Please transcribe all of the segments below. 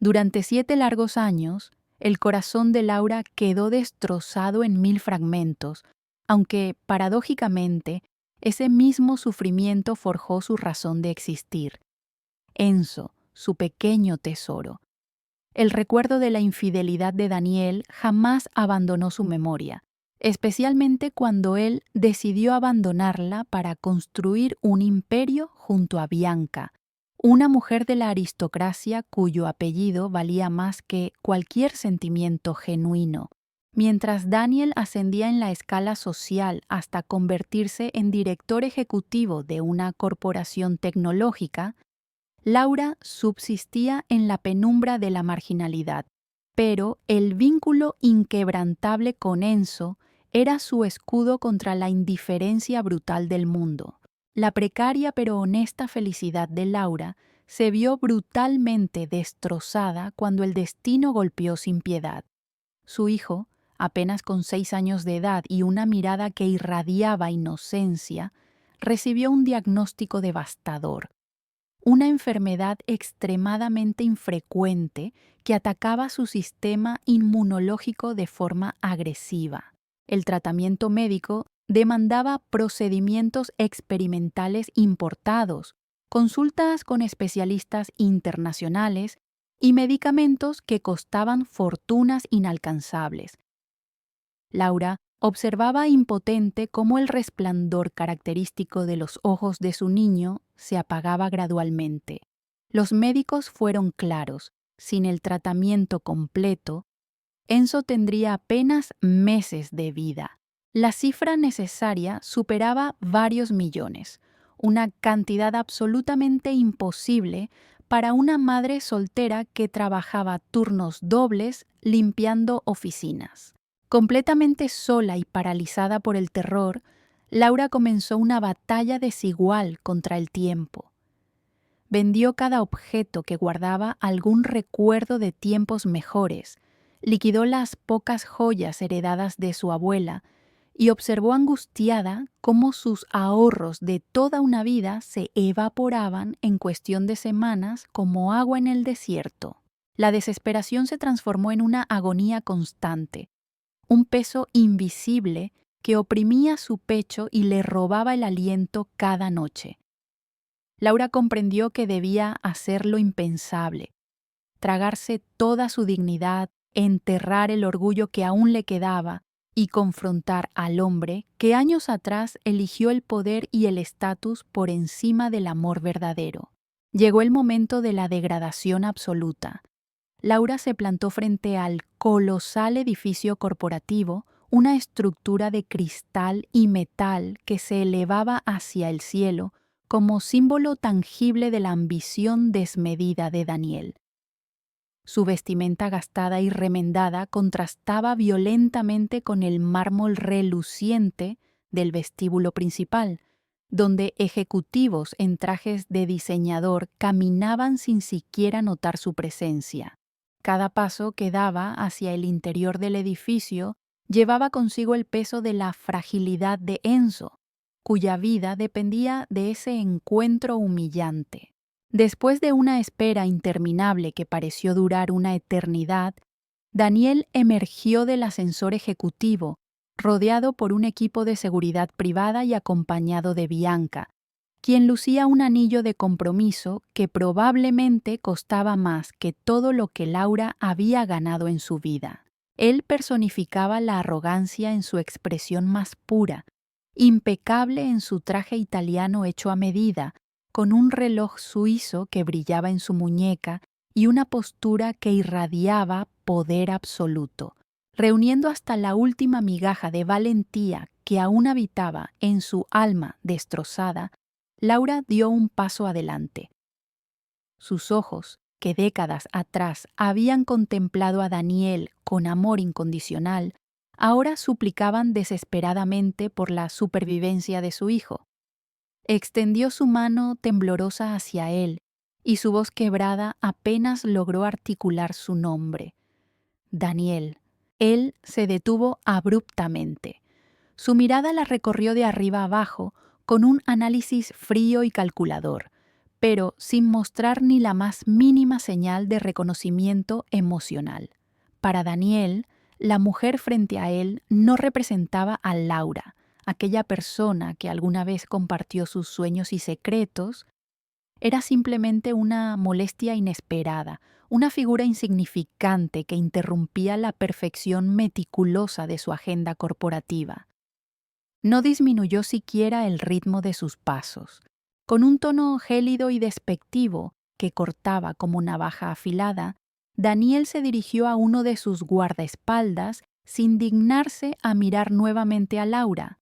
Durante 7 largos años, el corazón de Laura quedó destrozado en 1000 fragmentos, aunque, paradójicamente, ese mismo sufrimiento forjó su razón de existir. Enzo, su pequeño tesoro. El recuerdo de la infidelidad de Daniel jamás abandonó su memoria, especialmente cuando él decidió abandonarla para construir un imperio junto a Bianca, una mujer de la aristocracia cuyo apellido valía más que cualquier sentimiento genuino. Mientras Daniel ascendía en la escala social hasta convertirse en director ejecutivo de una corporación tecnológica, Laura subsistía en la penumbra de la marginalidad, pero el vínculo inquebrantable con Enzo era su escudo contra la indiferencia brutal del mundo. La precaria pero honesta felicidad de Laura se vio brutalmente destrozada cuando el destino golpeó sin piedad. Su hijo, apenas con 6 años de edad y una mirada que irradiaba inocencia, recibió un diagnóstico devastador: una enfermedad extremadamente infrecuente que atacaba su sistema inmunológico de forma agresiva. El tratamiento médico demandaba procedimientos experimentales importados, consultas con especialistas internacionales y medicamentos que costaban fortunas inalcanzables. Laura observaba impotente cómo el resplandor característico de los ojos de su niño se apagaba gradualmente. Los médicos fueron claros: sin el tratamiento completo, Enzo tendría apenas meses de vida. La cifra necesaria superaba varios millones, una cantidad absolutamente imposible para una madre soltera que trabajaba turnos dobles limpiando oficinas. Completamente sola y paralizada por el terror, Laura comenzó una batalla desigual contra el tiempo. Vendió cada objeto que guardaba algún recuerdo de tiempos mejores, liquidó las pocas joyas heredadas de su abuela y observó angustiada cómo sus ahorros de toda una vida se evaporaban en cuestión de semanas como agua en el desierto. La desesperación se transformó en una agonía constante, un peso invisible que oprimía su pecho y le robaba el aliento cada noche. Laura comprendió que debía hacer lo impensable: tragarse toda su dignidad, enterrar el orgullo que aún le quedaba y confrontar al hombre que años atrás eligió el poder y el estatus por encima del amor verdadero. Llegó el momento de la degradación absoluta. Laura se plantó frente al colosal edificio corporativo, una estructura de cristal y metal que se elevaba hacia el cielo como símbolo tangible de la ambición desmedida de Daniel. Su vestimenta gastada y remendada contrastaba violentamente con el mármol reluciente del vestíbulo principal, donde ejecutivos en trajes de diseñador caminaban sin siquiera notar su presencia. Cada paso que daba hacia el interior del edificio llevaba consigo el peso de la fragilidad de Enzo, cuya vida dependía de ese encuentro humillante. Después de una espera interminable que pareció durar una eternidad, Daniel emergió del ascensor ejecutivo, rodeado por un equipo de seguridad privada y acompañado de Bianca, quien lucía un anillo de compromiso que probablemente costaba más que todo lo que Laura había ganado en su vida. Él personificaba la arrogancia en su expresión más pura, impecable en su traje italiano hecho a medida, con un reloj suizo que brillaba en su muñeca y una postura que irradiaba poder absoluto. Reuniendo hasta la última migaja de valentía que aún habitaba en su alma destrozada, Laura dio un paso adelante. Sus ojos, que décadas atrás habían contemplado a Daniel con amor incondicional, ahora suplicaban desesperadamente por la supervivencia de su hijo. Extendió su mano temblorosa hacia él, y su voz quebrada apenas logró articular su nombre: Daniel. Él se detuvo abruptamente. Su mirada la recorrió de arriba abajo con un análisis frío y calculador, pero sin mostrar ni la más mínima señal de reconocimiento emocional. Para Daniel, la mujer frente a él no representaba a Laura, aquella persona que alguna vez compartió sus sueños y secretos. Era simplemente una molestia inesperada, una figura insignificante que interrumpía la perfección meticulosa de su agenda corporativa. No disminuyó siquiera el ritmo de sus pasos. Con un tono gélido y despectivo que cortaba como navaja afilada, Daniel se dirigió a uno de sus guardaespaldas sin dignarse a mirar nuevamente a Laura.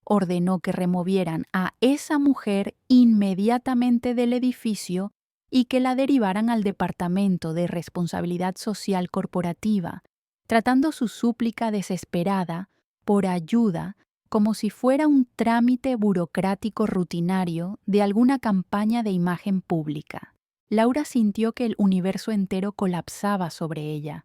Ordenó que removieran a esa mujer inmediatamente del edificio y que la derivaran al Departamento de Responsabilidad Social Corporativa, tratando su súplica desesperada por ayuda como si fuera un trámite burocrático rutinario de alguna campaña de imagen pública. Laura sintió que el universo entero colapsaba sobre ella.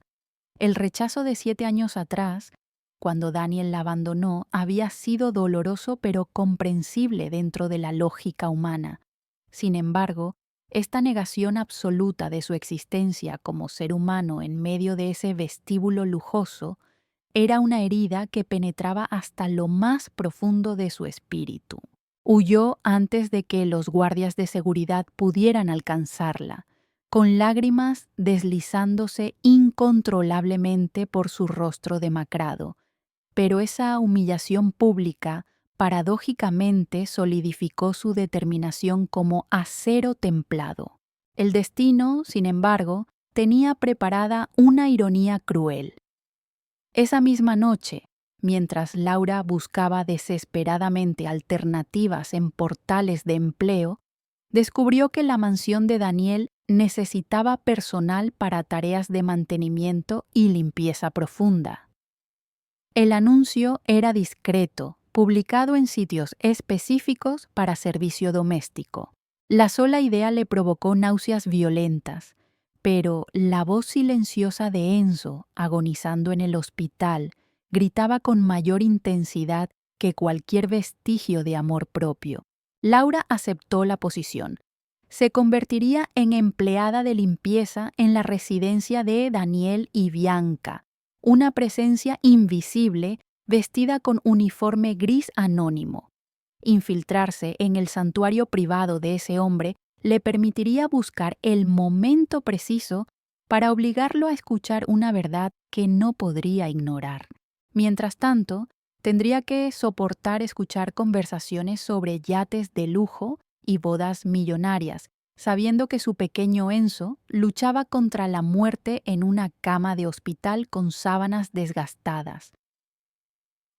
El rechazo de 7 años atrás, cuando Daniel la abandonó, había sido doloroso pero comprensible dentro de la lógica humana. Sin embargo, esta negación absoluta de su existencia como ser humano en medio de ese vestíbulo lujoso era una herida que penetraba hasta lo más profundo de su espíritu. Huyó antes de que los guardias de seguridad pudieran alcanzarla, con lágrimas deslizándose incontrolablemente por su rostro demacrado. Pero esa humillación pública paradójicamente solidificó su determinación como acero templado. El destino, sin embargo, tenía preparada una ironía cruel. Esa misma noche, mientras Laura buscaba desesperadamente alternativas en portales de empleo, descubrió que la mansión de Daniel necesitaba personal para tareas de mantenimiento y limpieza profunda. El anuncio era discreto, publicado en sitios específicos para servicio doméstico. La sola idea le provocó náuseas violentas, pero la voz silenciosa de Enzo, agonizando en el hospital, gritaba con mayor intensidad que cualquier vestigio de amor propio. Laura aceptó la posición. Se convertiría en empleada de limpieza en la residencia de Daniel y Bianca, una presencia invisible vestida con uniforme gris anónimo. Infiltrarse en el santuario privado de ese hombre le permitiría buscar el momento preciso para obligarlo a escuchar una verdad que no podría ignorar. Mientras tanto, tendría que soportar escuchar conversaciones sobre yates de lujo y bodas millonarias, sabiendo que su pequeño Enzo luchaba contra la muerte en una cama de hospital con sábanas desgastadas.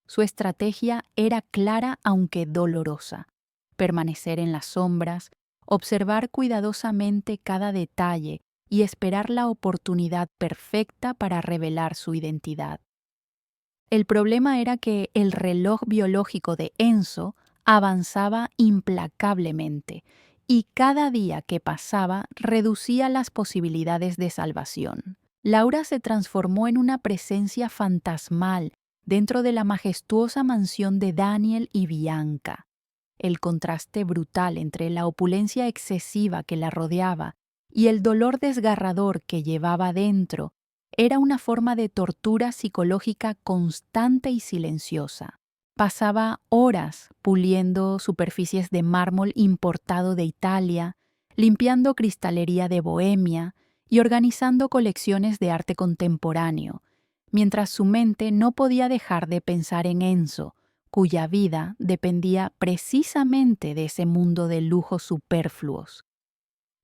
Su estrategia era clara aunque dolorosa: permanecer en las sombras, observar cuidadosamente cada detalle y esperar la oportunidad perfecta para revelar su identidad. El problema era que el reloj biológico de Enzo avanzaba implacablemente y cada día que pasaba reducía las posibilidades de salvación. Laura se transformó en una presencia fantasmal dentro de la majestuosa mansión de Daniel y Bianca. El contraste brutal entre la opulencia excesiva que la rodeaba y el dolor desgarrador que llevaba dentro era una forma de tortura psicológica constante y silenciosa. Pasaba horas puliendo superficies de mármol importado de Italia, limpiando cristalería de Bohemia y organizando colecciones de arte contemporáneo, mientras su mente no podía dejar de pensar en Enzo, cuya vida dependía precisamente de ese mundo de lujos superfluos.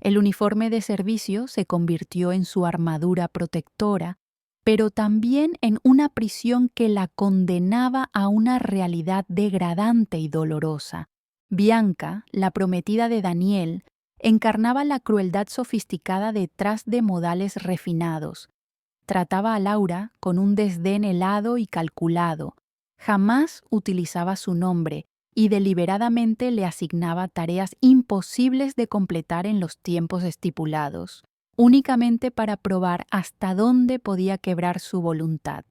El uniforme de servicio se convirtió en su armadura protectora, pero también en una prisión que la condenaba a una realidad degradante y dolorosa. Bianca, la prometida de Daniel, encarnaba la crueldad sofisticada detrás de modales refinados. Trataba a Laura con un desdén helado y calculado. Jamás utilizaba su nombre y deliberadamente le asignaba tareas imposibles de completar en los tiempos estipulados, únicamente para probar hasta dónde podía quebrar su voluntad.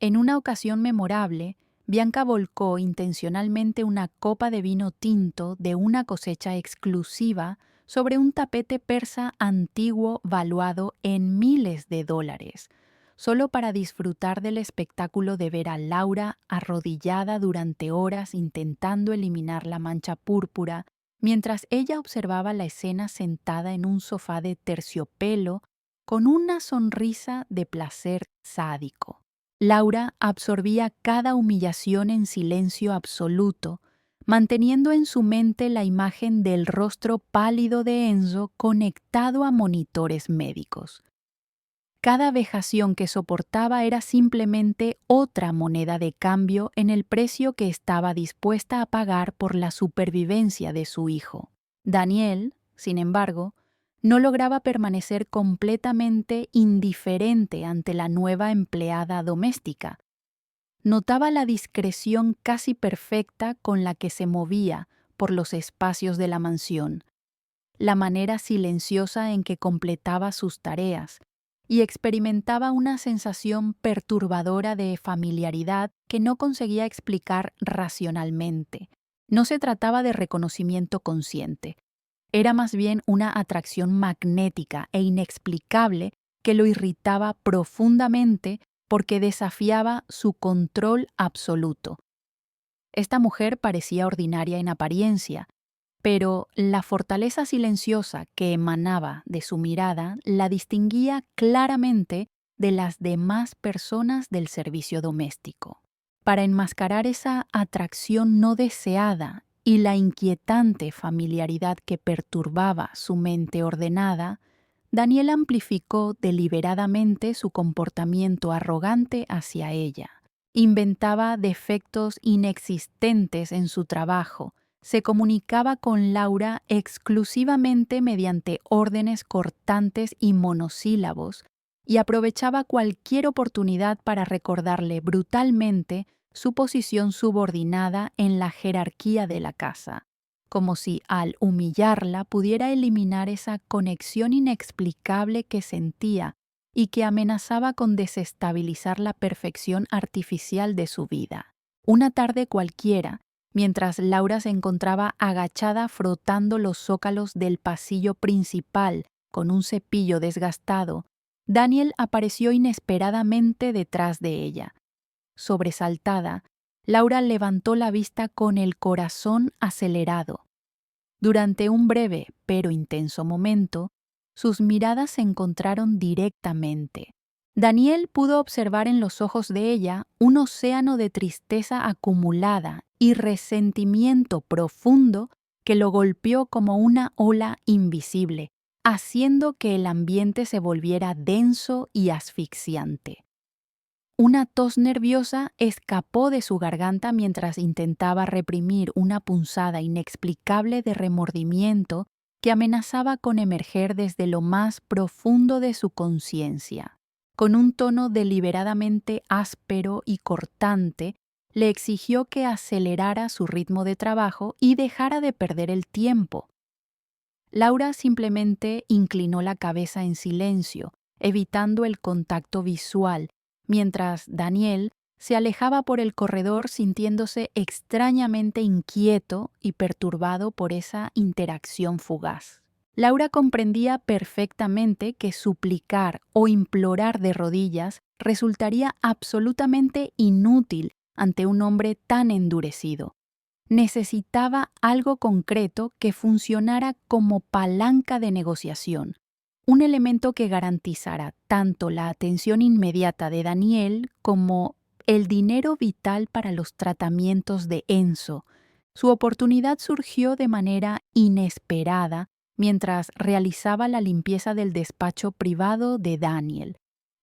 En una ocasión memorable, Bianca volcó intencionalmente una copa de vino tinto de una cosecha exclusiva sobre un tapete persa antiguo valuado en miles de dólares, solo para disfrutar del espectáculo de ver a Laura arrodillada durante horas intentando eliminar la mancha púrpura, mientras ella observaba la escena sentada en un sofá de terciopelo con una sonrisa de placer sádico. Laura absorbía cada humillación en silencio absoluto, manteniendo en su mente la imagen del rostro pálido de Enzo conectado a monitores médicos. Cada vejación que soportaba era simplemente otra moneda de cambio en el precio que estaba dispuesta a pagar por la supervivencia de su hijo. Daniel, sin embargo, no lograba permanecer completamente indiferente ante la nueva empleada doméstica. Notaba la discreción casi perfecta con la que se movía por los espacios de la mansión, la manera silenciosa en que completaba sus tareas, y experimentaba una sensación perturbadora de familiaridad que no conseguía explicar racionalmente. No se trataba de reconocimiento consciente, era más bien una atracción magnética e inexplicable que lo irritaba profundamente porque desafiaba su control absoluto. Esta mujer parecía ordinaria en apariencia, pero la fortaleza silenciosa que emanaba de su mirada la distinguía claramente de las demás personas del servicio doméstico. Para enmascarar esa atracción no deseada y la inquietante familiaridad que perturbaba su mente ordenada, Daniel amplificó deliberadamente su comportamiento arrogante hacia ella. Inventaba defectos inexistentes en su trabajo, se comunicaba con Laura exclusivamente mediante órdenes cortantes y monosílabos, y aprovechaba cualquier oportunidad para recordarle brutalmente su posición subordinada en la jerarquía de la casa, como si al humillarla pudiera eliminar esa conexión inexplicable que sentía y que amenazaba con desestabilizar la perfección artificial de su vida. Una tarde cualquiera, mientras Laura se encontraba agachada frotando los zócalos del pasillo principal con un cepillo desgastado, Daniel apareció inesperadamente detrás de ella. Sobresaltada, Laura levantó la vista con el corazón acelerado. Durante un breve pero intenso momento, sus miradas se encontraron directamente. Daniel pudo observar en los ojos de ella un océano de tristeza acumulada y resentimiento profundo que lo golpeó como una ola invisible, haciendo que el ambiente se volviera denso y asfixiante. Una tos nerviosa escapó de su garganta mientras intentaba reprimir una punzada inexplicable de remordimiento que amenazaba con emerger desde lo más profundo de su conciencia. Con un tono deliberadamente áspero y cortante, le exigió que acelerara su ritmo de trabajo y dejara de perder el tiempo. Laura simplemente inclinó la cabeza en silencio, evitando el contacto visual, mientras Daniel se alejaba por el corredor sintiéndose extrañamente inquieto y perturbado por esa interacción fugaz. Laura comprendía perfectamente que suplicar o implorar de rodillas resultaría absolutamente inútil ante un hombre tan endurecido. Necesitaba algo concreto que funcionara como palanca de negociación, un elemento que garantizara tanto la atención inmediata de Daniel como el dinero vital para los tratamientos de Enzo. Su oportunidad surgió de manera inesperada mientras realizaba la limpieza del despacho privado de Daniel,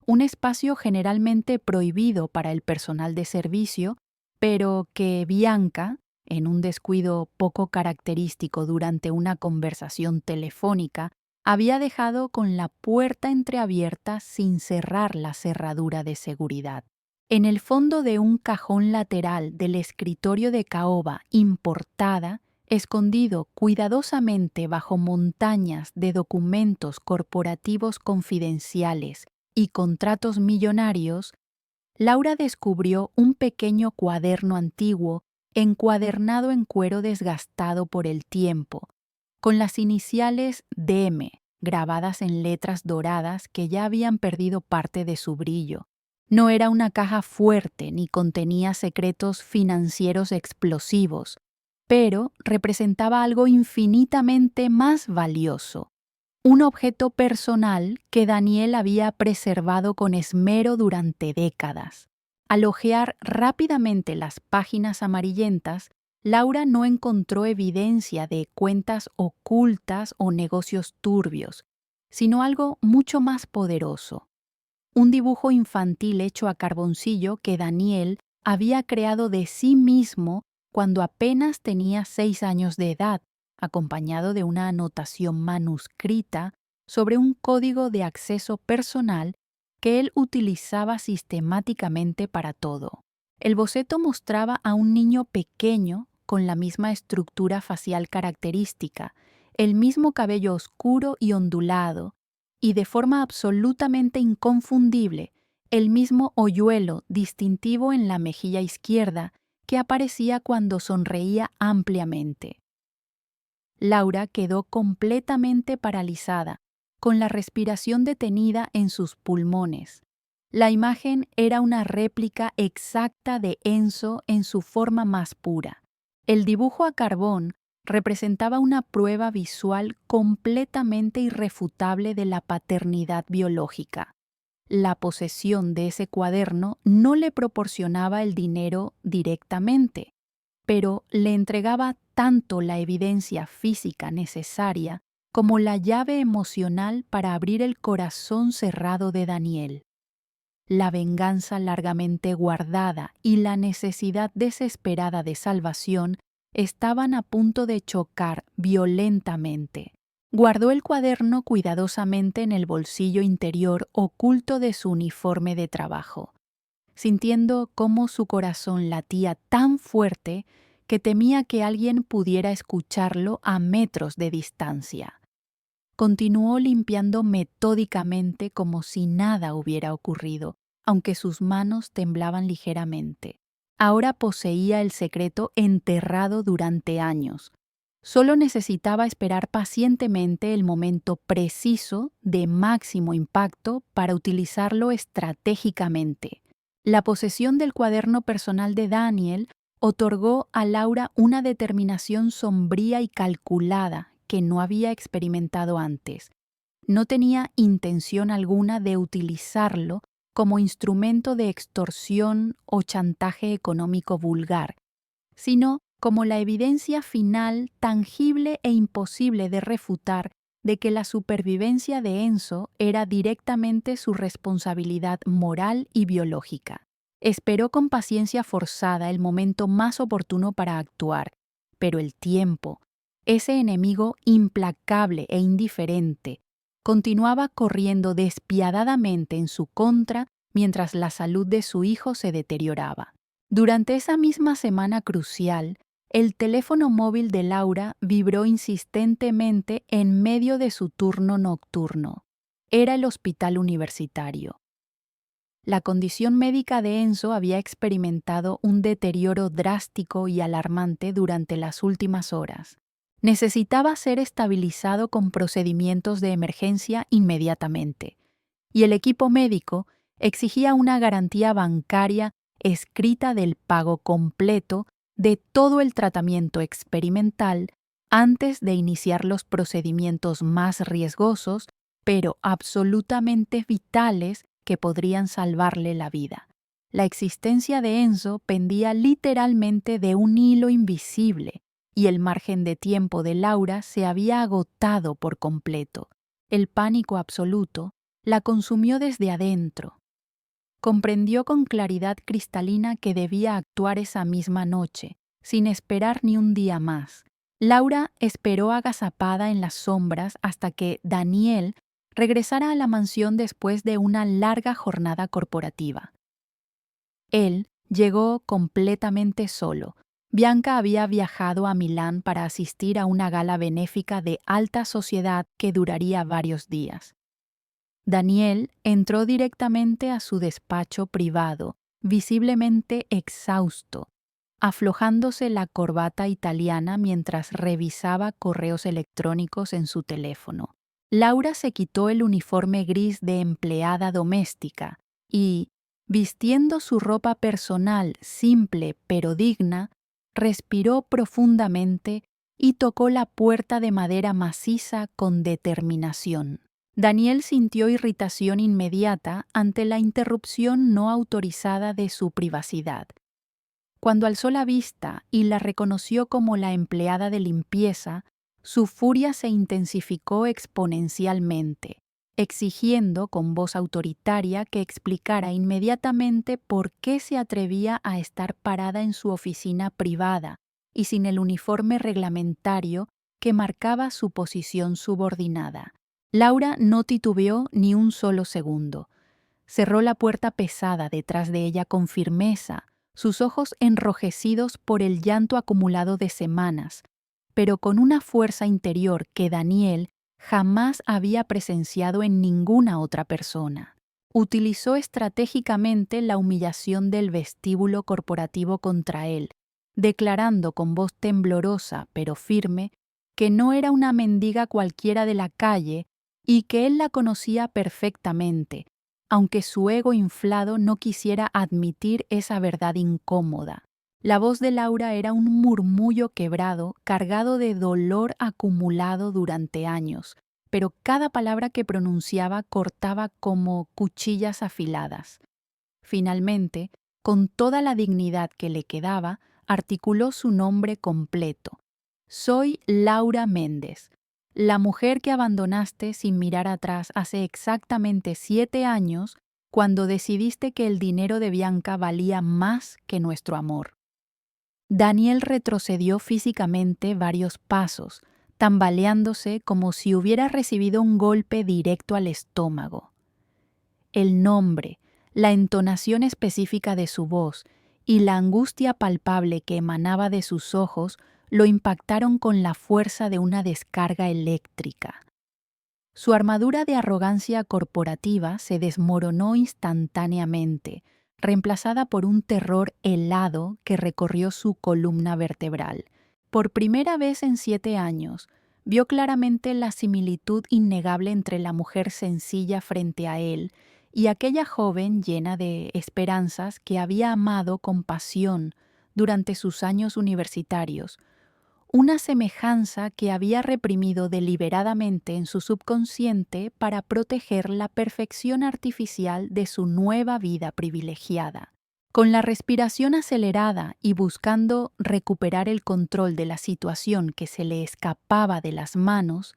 un espacio generalmente prohibido para el personal de servicio, pero que Bianca, en un descuido poco característico durante una conversación telefónica, había dejado con la puerta entreabierta sin cerrar la cerradura de seguridad. En el fondo de un cajón lateral del escritorio de caoba importada, escondido cuidadosamente bajo montañas de documentos corporativos confidenciales y contratos millonarios, Laura descubrió un pequeño cuaderno antiguo encuadernado en cuero desgastado por el tiempo, con las iniciales DM grabadas en letras doradas que ya habían perdido parte de su brillo. No era una caja fuerte ni contenía secretos financieros explosivos, pero representaba algo infinitamente más valioso, un objeto personal que Daniel había preservado con esmero durante décadas. Al hojear rápidamente las páginas amarillentas, Laura no encontró evidencia de cuentas ocultas o negocios turbios, sino algo mucho más poderoso. Un dibujo infantil hecho a carboncillo que Daniel había creado de sí mismo cuando apenas tenía 6 años de edad, acompañado de una anotación manuscrita sobre un código de acceso personal que él utilizaba sistemáticamente para todo. El boceto mostraba a un niño pequeño con la misma estructura facial característica, el mismo cabello oscuro y ondulado, y de forma absolutamente inconfundible, el mismo hoyuelo distintivo en la mejilla izquierda que aparecía cuando sonreía ampliamente. Laura quedó completamente paralizada, con la respiración detenida en sus pulmones. La imagen era una réplica exacta de Enzo en su forma más pura. El dibujo a carbón representaba una prueba visual completamente irrefutable de la paternidad biológica. La posesión de ese cuaderno no le proporcionaba el dinero directamente, pero le entregaba tanto la evidencia física necesaria como la llave emocional para abrir el corazón cerrado de Daniel. La venganza largamente guardada y la necesidad desesperada de salvación estaban a punto de chocar violentamente. Guardó el cuaderno cuidadosamente en el bolsillo interior oculto de su uniforme de trabajo, sintiendo cómo su corazón latía tan fuerte que temía que alguien pudiera escucharlo a metros de distancia. Continuó limpiando metódicamente como si nada hubiera ocurrido, aunque sus manos temblaban ligeramente. Ahora poseía el secreto enterrado durante años. Solo necesitaba esperar pacientemente el momento preciso de máximo impacto para utilizarlo estratégicamente. La posesión del cuaderno personal de Daniel otorgó a Laura una determinación sombría y calculada que no había experimentado antes. No tenía intención alguna de utilizarlo como instrumento de extorsión o chantaje económico vulgar, sino como la evidencia final, tangible e imposible de refutar de que la supervivencia de Enzo era directamente su responsabilidad moral y biológica. Esperó con paciencia forzada el momento más oportuno para actuar, pero el tiempo, ese enemigo implacable e indiferente, continuaba corriendo despiadadamente en su contra mientras la salud de su hijo se deterioraba. Durante esa misma semana crucial, el teléfono móvil de Laura vibró insistentemente en medio de su turno nocturno. Era el hospital universitario. La condición médica de Enzo había experimentado un deterioro drástico y alarmante durante las últimas horas. Necesitaba ser estabilizado con procedimientos de emergencia inmediatamente, y el equipo médico exigía una garantía bancaria escrita del pago completo de todo el tratamiento experimental antes de iniciar los procedimientos más riesgosos, pero absolutamente vitales que podrían salvarle la vida. La existencia de Enzo pendía literalmente de un hilo invisible, y el margen de tiempo de Laura se había agotado por completo. El pánico absoluto la consumió desde adentro. Comprendió con claridad cristalina que debía actuar esa misma noche, sin esperar ni un día más. Laura esperó agazapada en las sombras hasta que Daniel regresara a la mansión después de una larga jornada corporativa. Él llegó completamente solo. Bianca había viajado a Milán para asistir a una gala benéfica de alta sociedad que duraría varios días. Daniel entró directamente a su despacho privado, visiblemente exhausto. aflojándose la corbata italiana mientras revisaba correos electrónicos en su teléfono. Laura se quitó el uniforme gris de empleada doméstica y, vistiendo su ropa personal simple pero digna, respiró profundamente y tocó la puerta de madera maciza con determinación. Daniel sintió irritación inmediata ante la interrupción no autorizada de su privacidad. Cuando alzó la vista y la reconoció como la empleada de limpieza, su furia se intensificó exponencialmente, exigiendo con voz autoritaria que explicara inmediatamente por qué se atrevía a estar parada en su oficina privada y sin el uniforme reglamentario que marcaba su posición subordinada. Laura no titubeó ni un solo segundo. Cerró la puerta pesada detrás de ella con firmeza, sus ojos enrojecidos por el llanto acumulado de semanas, pero con una fuerza interior que Daniel jamás había presenciado en ninguna otra persona. Utilizó estratégicamente la humillación del vestíbulo corporativo contra él, declarando con voz temblorosa pero firme que no era una mendiga cualquiera de la calle y que él la conocía perfectamente, aunque su ego inflado no quisiera admitir esa verdad incómoda. La voz de Laura era un murmullo quebrado, cargado de dolor acumulado durante años, pero cada palabra que pronunciaba cortaba como cuchillas afiladas. Finalmente, con toda la dignidad que le quedaba, articuló su nombre completo. Soy Laura Méndez, la mujer que abandonaste sin mirar atrás hace exactamente 7 años cuando decidiste que el dinero de Bianca valía más que nuestro amor. Daniel retrocedió físicamente varios pasos, tambaleándose como si hubiera recibido un golpe directo al estómago. El nombre, la entonación específica de su voz y la angustia palpable que emanaba de sus ojos lo impactaron con la fuerza de una descarga eléctrica. Su armadura de arrogancia corporativa se desmoronó instantáneamente, reemplazada por un terror helado que recorrió su columna vertebral. Por primera vez en 7 años, vio claramente la similitud innegable entre la mujer sencilla frente a él y aquella joven llena de esperanzas que había amado con pasión durante sus años universitarios, una semejanza que había reprimido deliberadamente en su subconsciente para proteger la perfección artificial de su nueva vida privilegiada. Con la respiración acelerada y buscando recuperar el control de la situación que se le escapaba de las manos,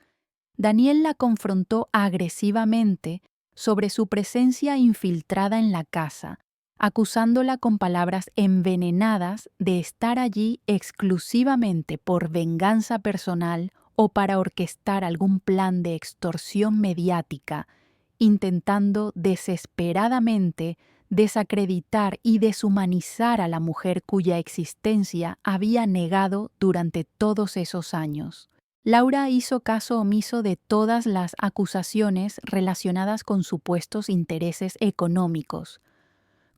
Daniel la confrontó agresivamente sobre su presencia infiltrada en la casa, acusándola con palabras envenenadas de estar allí exclusivamente por venganza personal o para orquestar algún plan de extorsión mediática, intentando desesperadamente desacreditar y deshumanizar a la mujer cuya existencia había negado durante todos esos años. Laura hizo caso omiso de todas las acusaciones relacionadas con supuestos intereses económicos.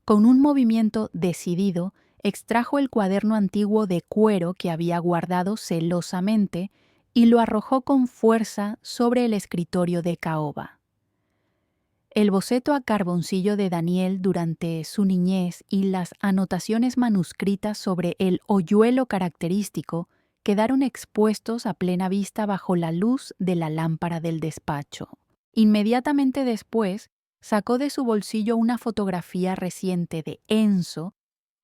Con un movimiento decidido, extrajo el cuaderno antiguo de cuero que había guardado celosamente y lo arrojó con fuerza sobre el escritorio de caoba. El boceto a carboncillo de Daniel durante su niñez y las anotaciones manuscritas sobre el hoyuelo característico quedaron expuestos a plena vista bajo la luz de la lámpara del despacho. Inmediatamente después, sacó de su bolsillo una fotografía reciente de Enzo,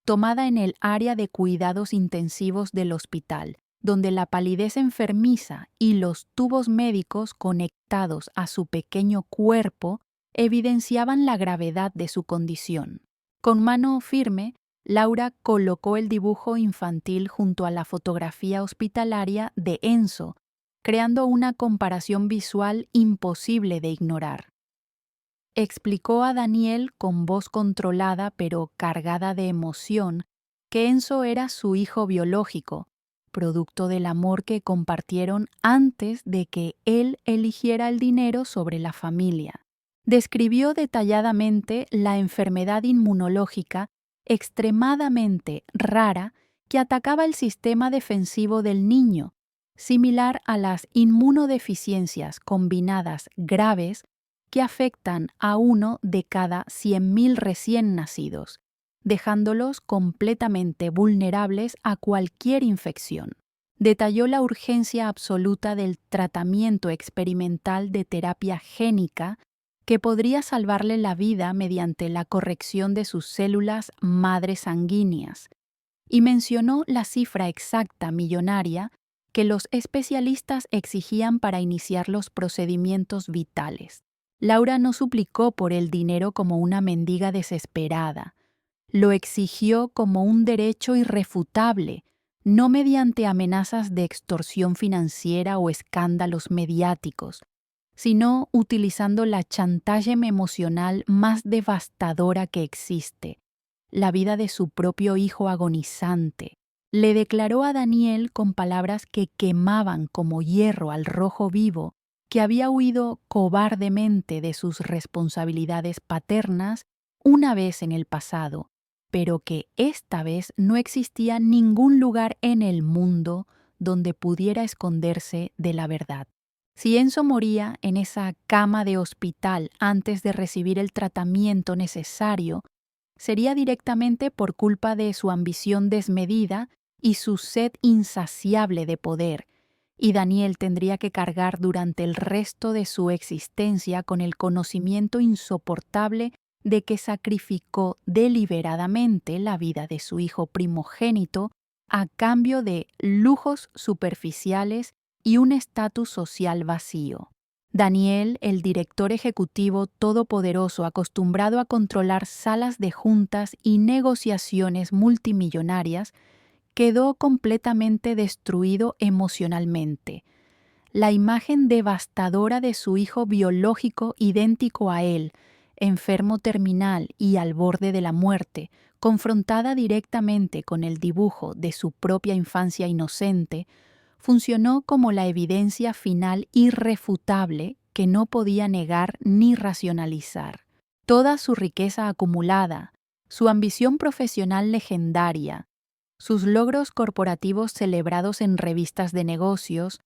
tomada en el área de cuidados intensivos del hospital, donde la palidez enfermiza y los tubos médicos conectados a su pequeño cuerpo evidenciaban la gravedad de su condición. Con mano firme, Laura colocó el dibujo infantil junto a la fotografía hospitalaria de Enzo, creando una comparación visual imposible de ignorar. Explicó a Daniel con voz controlada pero cargada de emoción que Enzo era su hijo biológico, producto del amor que compartieron antes de que él eligiera el dinero sobre la familia. Describió detalladamente la enfermedad inmunológica extremadamente rara que atacaba el sistema defensivo del niño, similar a las inmunodeficiencias combinadas graves que afectan a 1 de cada 100.000 recién nacidos, dejándolos completamente vulnerables a cualquier infección. Detalló la urgencia absoluta del tratamiento experimental de terapia génica que podría salvarle la vida mediante la corrección de sus células madre sanguíneas, y mencionó la cifra exacta millonaria que los especialistas exigían para iniciar los procedimientos vitales. Laura no suplicó por el dinero como una mendiga desesperada. Lo exigió como un derecho irrefutable, no mediante amenazas de extorsión financiera o escándalos mediáticos, sino utilizando la chantaje emocional más devastadora que existe, la vida de su propio hijo agonizante. Le declaró a Daniel con palabras que quemaban como hierro al rojo vivo que había huido cobardemente de sus responsabilidades paternas una vez en el pasado, pero que esta vez no existía ningún lugar en el mundo donde pudiera esconderse de la verdad. Si Enzo moría en esa cama de hospital antes de recibir el tratamiento necesario, sería directamente por culpa de su ambición desmedida y su sed insaciable de poder, y Daniel tendría que cargar durante el resto de su existencia con el conocimiento insoportable de que sacrificó deliberadamente la vida de su hijo primogénito a cambio de lujos superficiales y un estatus social vacío. Daniel, el director ejecutivo todopoderoso acostumbrado a controlar salas de juntas y negociaciones multimillonarias, quedó completamente destruido emocionalmente. La imagen devastadora de su hijo biológico idéntico a él, enfermo terminal y al borde de la muerte, confrontada directamente con el dibujo de su propia infancia inocente, funcionó como la evidencia final irrefutable que no podía negar ni racionalizar. Toda su riqueza acumulada, su ambición profesional legendaria, sus logros corporativos celebrados en revistas de negocios,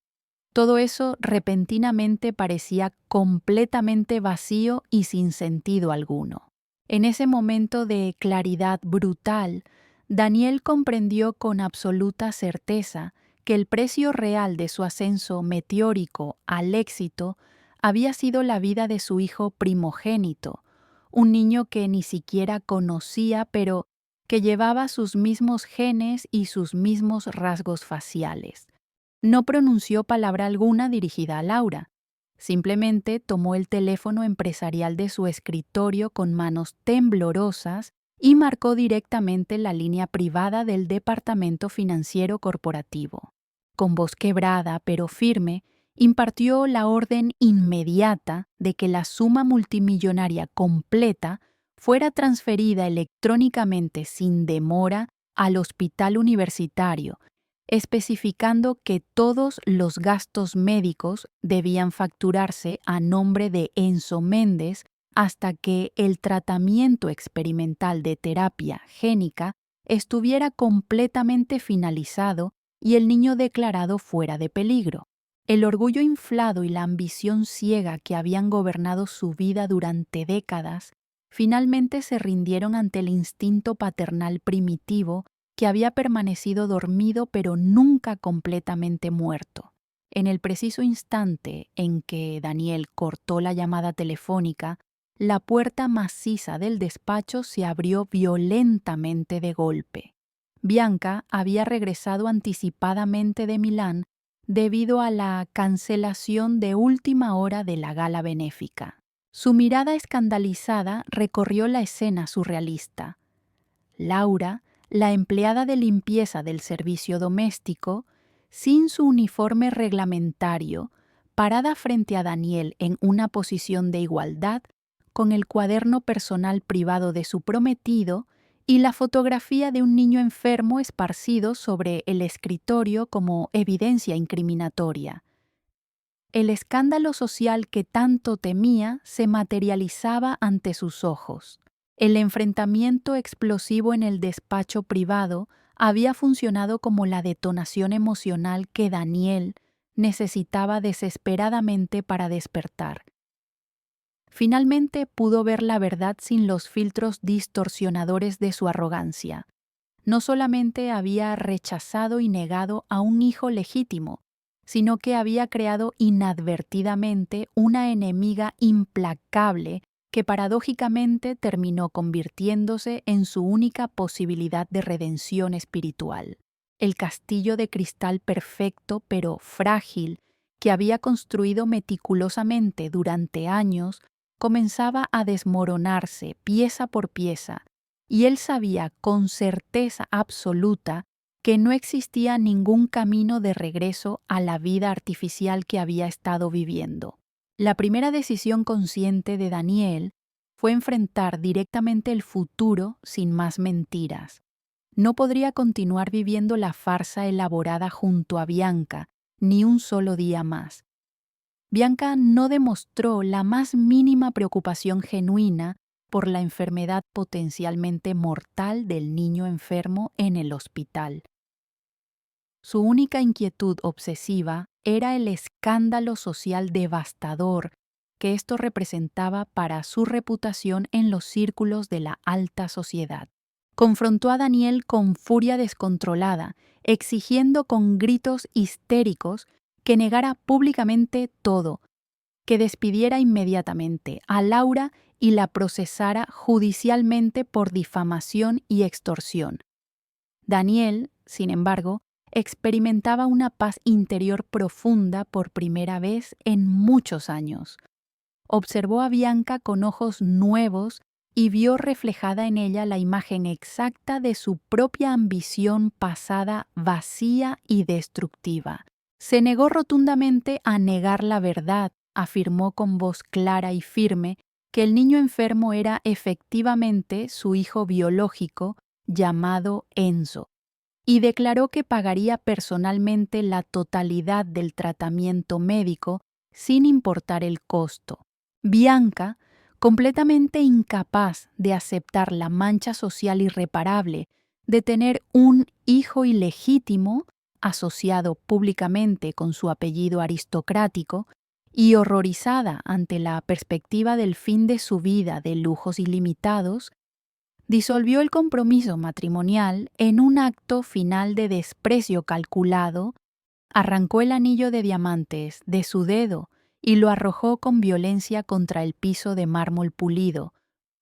todo eso repentinamente parecía completamente vacío y sin sentido alguno. En ese momento de claridad brutal, Daniel comprendió con absoluta certeza que el precio real de su ascenso meteórico al éxito había sido la vida de su hijo primogénito, un niño que ni siquiera conocía, pero que llevaba sus mismos genes y sus mismos rasgos faciales. No pronunció palabra alguna dirigida a Laura. Simplemente tomó el teléfono empresarial de su escritorio con manos temblorosas y marcó directamente la línea privada del departamento financiero corporativo. Con voz quebrada pero firme, impartió la orden inmediata de que la suma multimillonaria completa fuera transferida electrónicamente sin demora al hospital universitario, especificando que todos los gastos médicos debían facturarse a nombre de Enzo Méndez hasta que el tratamiento experimental de terapia génica estuviera completamente finalizado y el niño declarado fuera de peligro. El orgullo inflado y la ambición ciega que habían gobernado su vida durante décadas finalmente se rindieron ante el instinto paternal primitivo que había permanecido dormido pero nunca completamente muerto. En el preciso instante en que Daniel cortó la llamada telefónica, la puerta maciza del despacho se abrió violentamente de golpe. Bianca había regresado anticipadamente de Milán debido a la cancelación de última hora de la gala benéfica. Su mirada escandalizada recorrió la escena surrealista. Laura, la empleada de limpieza del servicio doméstico, sin su uniforme reglamentario, parada frente a Daniel en una posición de igualdad, con el cuaderno personal privado de su prometido y la fotografía de un niño enfermo esparcido sobre el escritorio como evidencia incriminatoria. El escándalo social que tanto temía se materializaba ante sus ojos. El enfrentamiento explosivo en el despacho privado había funcionado como la detonación emocional que Daniel necesitaba desesperadamente para despertar. Finalmente pudo ver la verdad sin los filtros distorsionadores de su arrogancia. No solamente había rechazado y negado a un hijo legítimo, sino que había creado inadvertidamente una enemiga implacable que paradójicamente terminó convirtiéndose en su única posibilidad de redención espiritual. El castillo de cristal perfecto pero frágil que había construido meticulosamente durante años comenzaba a desmoronarse pieza por pieza, y él sabía con certeza absoluta que no existía ningún camino de regreso a la vida artificial que había estado viviendo. La primera decisión consciente de Daniel fue enfrentar directamente el futuro sin más mentiras. No podría continuar viviendo la farsa elaborada junto a Bianca ni un solo día más. Bianca no demostró la más mínima preocupación genuina por la enfermedad potencialmente mortal del niño enfermo en el hospital. Su única inquietud obsesiva era el escándalo social devastador que esto representaba para su reputación en los círculos de la alta sociedad. Confrontó a Daniel con furia descontrolada, exigiendo con gritos histéricos que negara públicamente todo, que despidiera inmediatamente a Laura y la procesara judicialmente por difamación y extorsión. Daniel, sin embargo, experimentaba una paz interior profunda por primera vez en muchos años. Observó a Bianca con ojos nuevos y vio reflejada en ella la imagen exacta de su propia ambición pasada vacía y destructiva. Se negó rotundamente a negar la verdad, afirmó con voz clara y firme que el niño enfermo era efectivamente su hijo biológico llamado Enzo, y declaró que pagaría personalmente la totalidad del tratamiento médico sin importar el costo. Bianca, completamente incapaz de aceptar la mancha social irreparable de tener un hijo ilegítimo asociado públicamente con su apellido aristocrático, y horrorizada ante la perspectiva del fin de su vida de lujos ilimitados, disolvió el compromiso matrimonial en un acto final de desprecio calculado, arrancó el anillo de diamantes de su dedo y lo arrojó con violencia contra el piso de mármol pulido,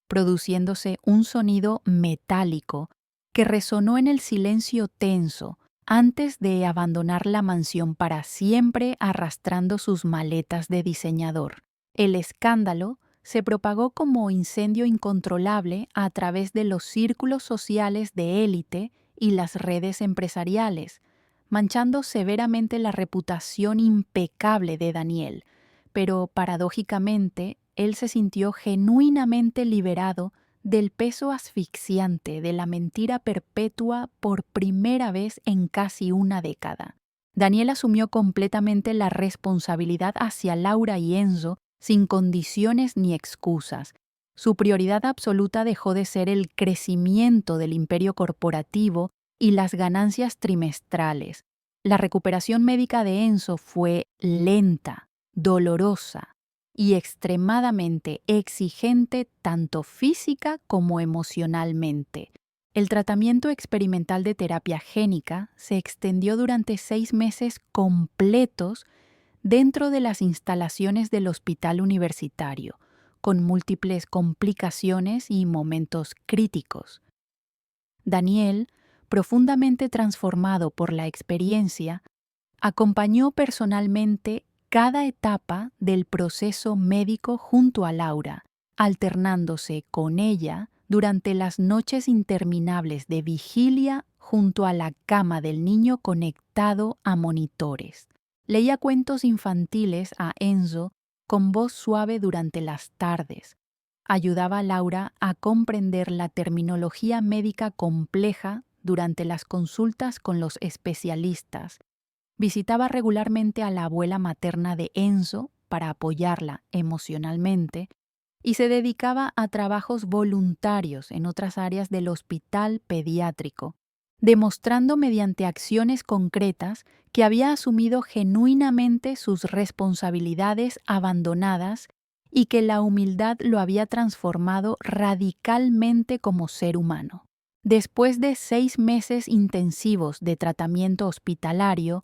produciéndose un sonido metálico que resonó en el silencio tenso antes de abandonar la mansión para siempre arrastrando sus maletas de diseñador. El escándalo se propagó como incendio incontrolable a través de los círculos sociales de élite y las redes empresariales, manchando severamente la reputación impecable de Daniel, pero paradójicamente él se sintió genuinamente liberado del peso asfixiante de la mentira perpetua por primera vez en casi una década. Daniel asumió completamente la responsabilidad hacia Laura y Enzo sin condiciones ni excusas. Su prioridad absoluta dejó de ser el crecimiento del imperio corporativo y las ganancias trimestrales. La recuperación médica de Enzo fue lenta, dolorosa y extremadamente exigente tanto física como emocionalmente. El tratamiento experimental de terapia génica se extendió durante 6 meses completos dentro de las instalaciones del hospital universitario, con múltiples complicaciones y momentos críticos. Daniel, profundamente transformado por la experiencia, acompañó personalmente cada etapa del proceso médico junto a Laura, alternándose con ella durante las noches interminables de vigilia junto a la cama del niño conectado a monitores. Leía cuentos infantiles a Enzo con voz suave durante las tardes. Ayudaba a Laura a comprender la terminología médica compleja durante las consultas con los especialistas. Visitaba regularmente a la abuela materna de Enzo para apoyarla emocionalmente y se dedicaba a trabajos voluntarios en otras áreas del hospital pediátrico, demostrando mediante acciones concretas que había asumido genuinamente sus responsabilidades abandonadas y que la humildad lo había transformado radicalmente como ser humano. Después de 6 meses intensivos de tratamiento hospitalario,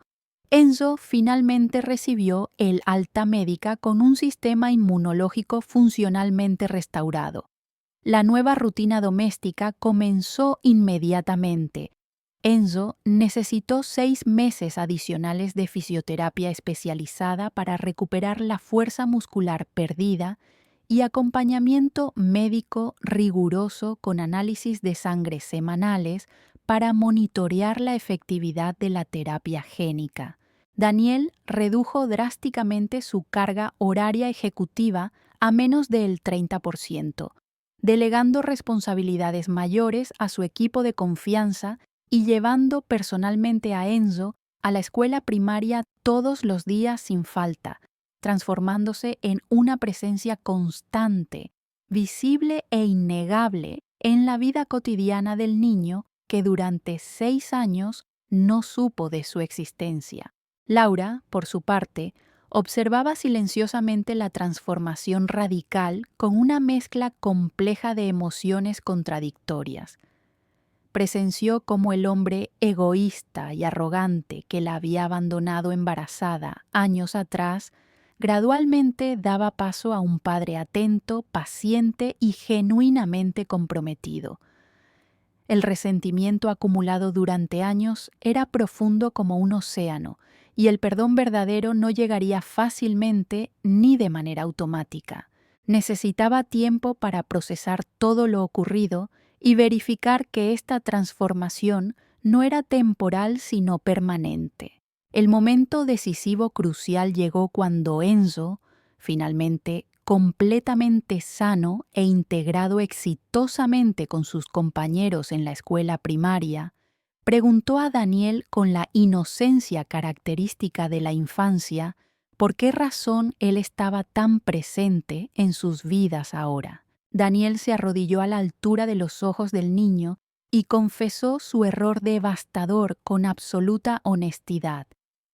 Enzo finalmente recibió el alta médica con un sistema inmunológico funcionalmente restaurado. La nueva rutina doméstica comenzó inmediatamente. Enzo necesitó 6 meses adicionales de fisioterapia especializada para recuperar la fuerza muscular perdida y acompañamiento médico riguroso con análisis de sangre semanales para monitorear la efectividad de la terapia génica. Daniel redujo drásticamente su carga horaria ejecutiva a menos del 30%, delegando responsabilidades mayores a su equipo de confianza y llevando personalmente a Enzo a la escuela primaria todos los días sin falta, transformándose en una presencia constante, visible e innegable en la vida cotidiana del niño que durante 6 años no supo de su existencia. Laura, por su parte, observaba silenciosamente la transformación radical con una mezcla compleja de emociones contradictorias. Presenció cómo el hombre egoísta y arrogante que la había abandonado embarazada años atrás gradualmente daba paso a un padre atento, paciente y genuinamente comprometido. El resentimiento acumulado durante años era profundo como un océano, y el perdón verdadero no llegaría fácilmente ni de manera automática. Necesitaba tiempo para procesar todo lo ocurrido y verificar que esta transformación no era temporal sino permanente. El momento decisivo crucial llegó cuando Enzo, finalmente completamente sano e integrado exitosamente con sus compañeros en la escuela primaria, preguntó a Daniel con la inocencia característica de la infancia por qué razón él estaba tan presente en sus vidas ahora. Daniel se arrodilló a la altura de los ojos del niño y confesó su error devastador con absoluta honestidad.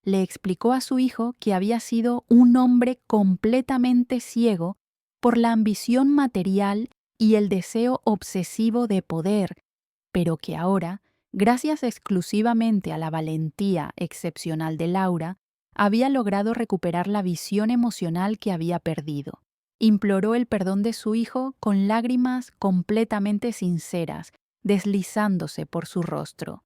Le explicó a su hijo que había sido un hombre completamente ciego por la ambición material y el deseo obsesivo de poder, pero que ahora, gracias exclusivamente a la valentía excepcional de Laura, había logrado recuperar la visión emocional que había perdido. Imploró el perdón de su hijo con lágrimas completamente sinceras, deslizándose por su rostro.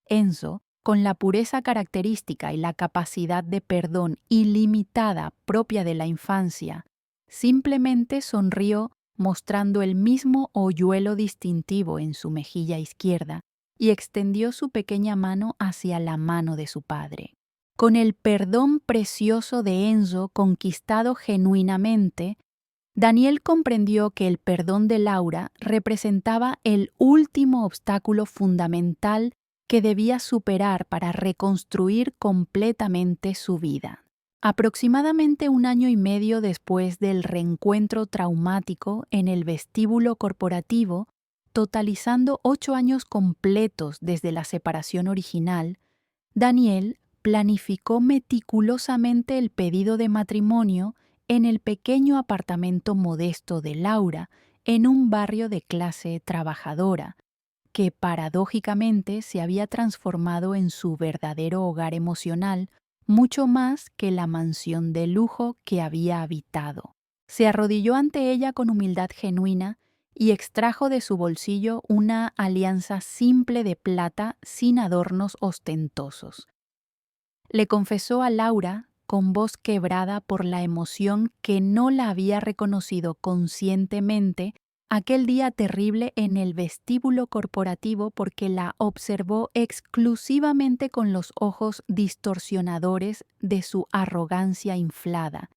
Enzo, con la pureza característica y la capacidad de perdón ilimitada propia de la infancia, simplemente sonrió mostrando el mismo hoyuelo distintivo en su mejilla izquierda y extendió su pequeña mano hacia la mano de su padre. Con el perdón precioso de Enzo conquistado genuinamente, Daniel comprendió que el perdón de Laura representaba el último obstáculo fundamental que debía superar para reconstruir completamente su vida. Aproximadamente 1 año y medio después del reencuentro traumático en el vestíbulo corporativo, totalizando 8 años completos desde la separación original, Daniel planificó meticulosamente el pedido de matrimonio en el pequeño apartamento modesto de Laura, en un barrio de clase trabajadora, que paradójicamente se había transformado en su verdadero hogar emocional, mucho más que la mansión de lujo que había habitado. Se arrodilló ante ella con humildad genuina y extrajo de su bolsillo una alianza simple de plata sin adornos ostentosos. Le confesó a Laura, con voz quebrada por la emoción que no la había reconocido conscientemente, aquel día terrible en el vestíbulo corporativo porque la observó exclusivamente con los ojos distorsionadores de su arrogancia inflada,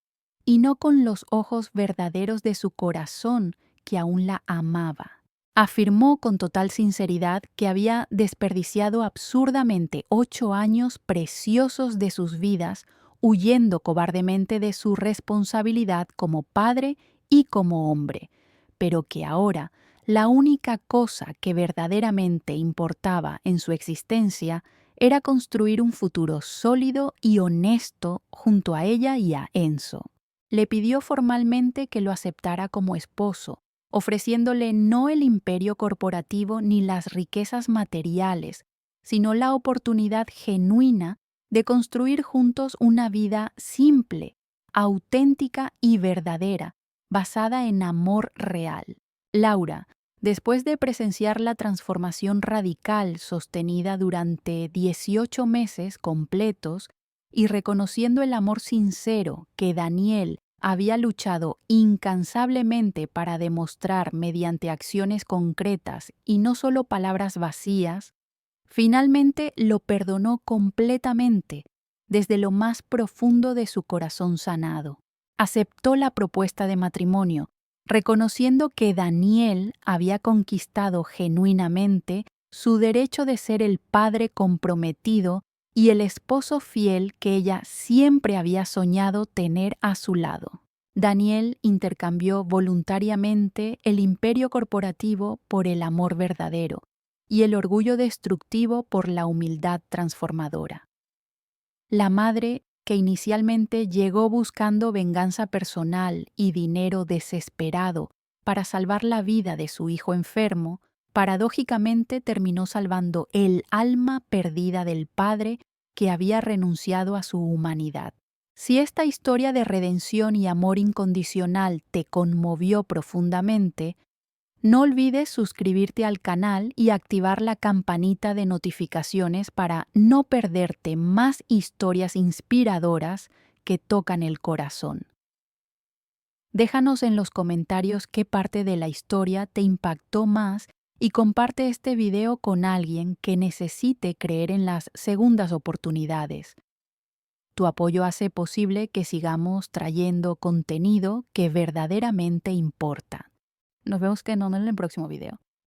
y no con los ojos verdaderos de su corazón que aún la amaba. Afirmó con total sinceridad que había desperdiciado absurdamente 8 años preciosos de sus vidas huyendo cobardemente de su responsabilidad como padre y como hombre, pero que ahora, La única cosa que verdaderamente importaba en su existencia era construir un futuro sólido y honesto junto a ella y a Enzo. Le pidió formalmente que lo aceptara como esposo, ofreciéndole no el imperio corporativo ni las riquezas materiales, sino la oportunidad genuina de construir juntos una vida simple, auténtica y verdadera, basada en amor real. Laura, después de presenciar la transformación radical sostenida durante 18 meses completos y reconociendo el amor sincero que Daniel había luchado incansablemente para demostrar mediante acciones concretas y no solo palabras vacías, finalmente lo perdonó completamente desde lo más profundo de su corazón sanado. Aceptó la propuesta de matrimonio, reconociendo que Daniel había conquistado genuinamente su derecho de ser el padre comprometido y el esposo fiel que ella siempre había soñado tener a su lado. Daniel intercambió voluntariamente el imperio corporativo por el amor verdadero y el orgullo destructivo por la humildad transformadora. La madre, que inicialmente llegó buscando venganza personal y dinero desesperado para salvar la vida de su hijo enfermo, paradójicamente terminó salvando el alma perdida del padre que había renunciado a su humanidad. Si esta historia de redención y amor incondicional te conmovió profundamente, no olvides suscribirte al canal y activar la campanita de notificaciones para no perderte más historias inspiradoras que tocan el corazón. Déjanos en los comentarios qué parte de la historia te impactó más y comparte este video con alguien que necesite creer en las segundas oportunidades. Tu apoyo hace posible que sigamos trayendo contenido que verdaderamente importa. Nos vemos en el próximo video.